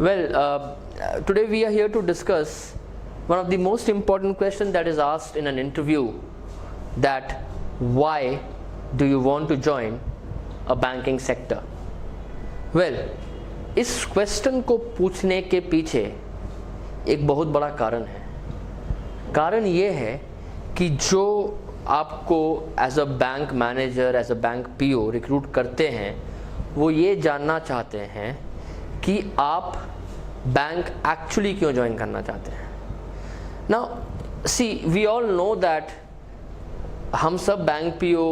Well, today we are here to discuss one of the most important questions that is asked in an interview, that why do you want to join a banking sector? Well, इस question को पूछने के पीछे एक बहुत बड़ा कारण है। कारण ये है कि जो आपको as a bank manager, as a bank PO recruit करते हैं, वो ये जानना चाहते हैं कि आप बैंक एक्चुअली क्यों ज्वाइन करना चाहते हैं। Now see, we all know that हम सब बैंक पीओ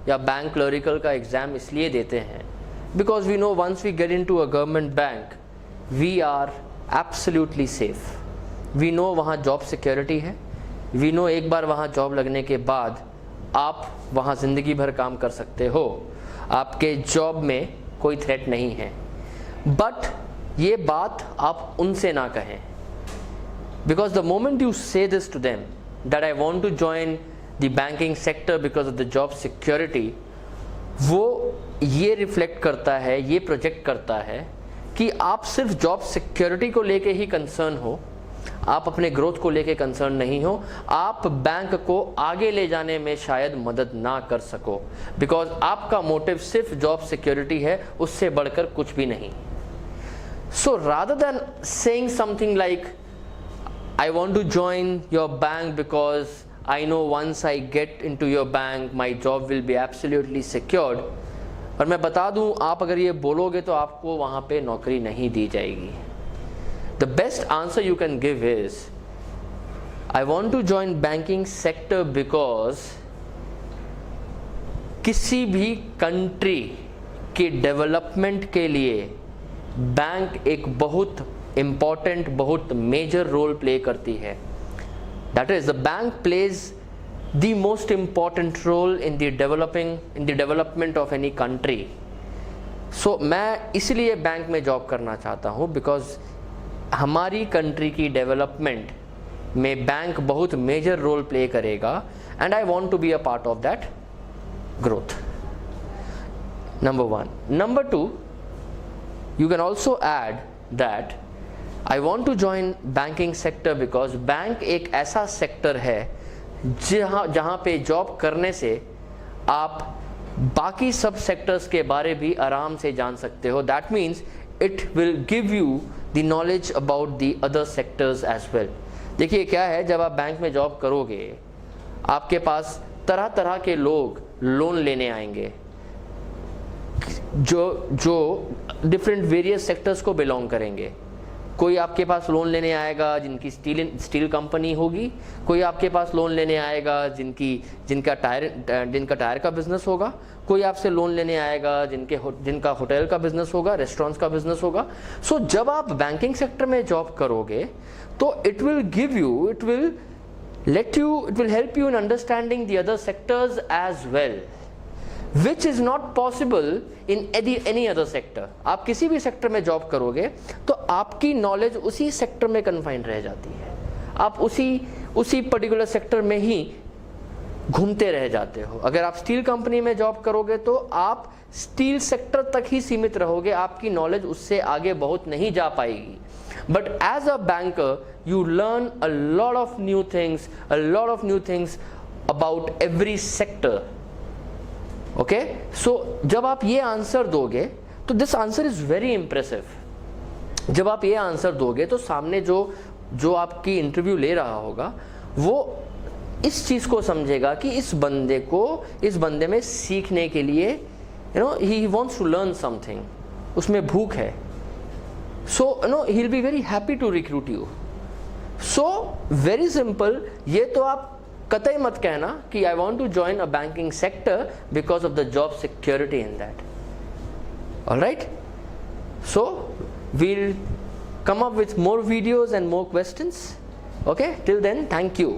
या बैंक क्लरिकल का एग्ज़ाम इसलिए देते हैं because we know once we get into a government bank we are absolutely safe. We know वहाँ जॉब सिक्योरिटी है। वी नो एक बार वहाँ जॉब लगने के बाद आप वहाँ ज़िंदगी भर काम कर सकते हो, आपके जॉब में कोई थ्रेट नहीं है। बट ये बात आप उनसे ना कहें, because the moment you say this to them that I want to join the banking sector because of the job security, वो ये रिफ्लेक्ट करता है, ये प्रोजेक्ट करता है कि आप सिर्फ जॉब सिक्योरिटी को लेके ही कंसर्न हो, आप अपने ग्रोथ को लेके कंसर्न नहीं हो, आप बैंक को आगे ले जाने में शायद मदद ना कर सको, बिकॉज आपका मोटिव सिर्फ जॉब सिक्योरिटी है, उससे बढ़कर कुछ भी नहीं। So rather than saying something like I want to join your bank because I know once I get into your bank my job will be absolutely secured, और मैं बता दूं, आप अगर ये बोलोगे तो आपको वहाँ पे नौकरी नहीं दी जाएगी। The best answer you can give is, I want to join banking sector because किसी भी कंट्री के डेवलपमेंट के लिए बैंक एक बहुत इम्पॉर्टेंट, बहुत मेजर रोल प्ले करती है। That is, the bank plays the most important role in the development of any country. So मैं इसलिए बैंक में जॉब करना चाहता हूँ बिकॉज हमारी कंट्री की डेवलपमेंट में बैंक बहुत मेजर रोल प्ले करेगा, and I want to be a part of that growth. Number one. Number two, you can also add that I want to join banking sector because bank एक ऐसा sector है जहाँ पे job करने से आप बाकी सब सेक्टर्स के बारे भी आराम से जान सकते हो। That means it will give you the knowledge about the other sectors as well. देखिए क्या है, जब आप बैंक में जॉब करोगे आपके पास तरह तरह के लोग लोन लेने आएंगे जो डिफरेंट वेरियस सेक्टर्स को बिलोंग करेंगे। कोई आपके पास लोन लेने आएगा जिनकी स्टील कंपनी होगी, कोई आपके पास लोन लेने आएगा जिनका टायर का बिजनेस होगा, कोई आपसे लोन लेने आएगा जिनका होटल का बिजनेस होगा, रेस्टोरेंट्स का बिजनेस होगा। सो जब आप बैंकिंग सेक्टर में जॉब करोगे तो it will help you in understanding the other sectors as well, which is not possible in any other sector। आप किसी भी सेक्टर में जॉब करोगे तो आपकी नॉलेज उसी सेक्टर में कन्फाइंड रह जाती है, आप उसी पर्टिकुलर सेक्टर में ही घूमते रह जाते हो। अगर आप स्टील कंपनी में जॉब करोगे तो आप स्टील सेक्टर तक ही सीमित रहोगे, आपकी नॉलेज उससे आगे बहुत नहीं जा पाएगी। But as a banker you learn a lot of new things about every sector। Okay, so जब आप ये आंसर दोगे तो this answer is very impressive. जब आप ये आंसर दोगे तो सामने जो आपकी इंटरव्यू ले रहा होगा वो इस चीज़ को समझेगा कि इस बंदे में सीखने के लिए he wants to learn something, उसमें भूख है। So he will be very happy to recruit you. So very simple, ये तो आप कतई मत कहना कि I want to join a banking sector because of the job security in that. Alright, so we'll come up with more videos and more questions. Okay, till then, thank you.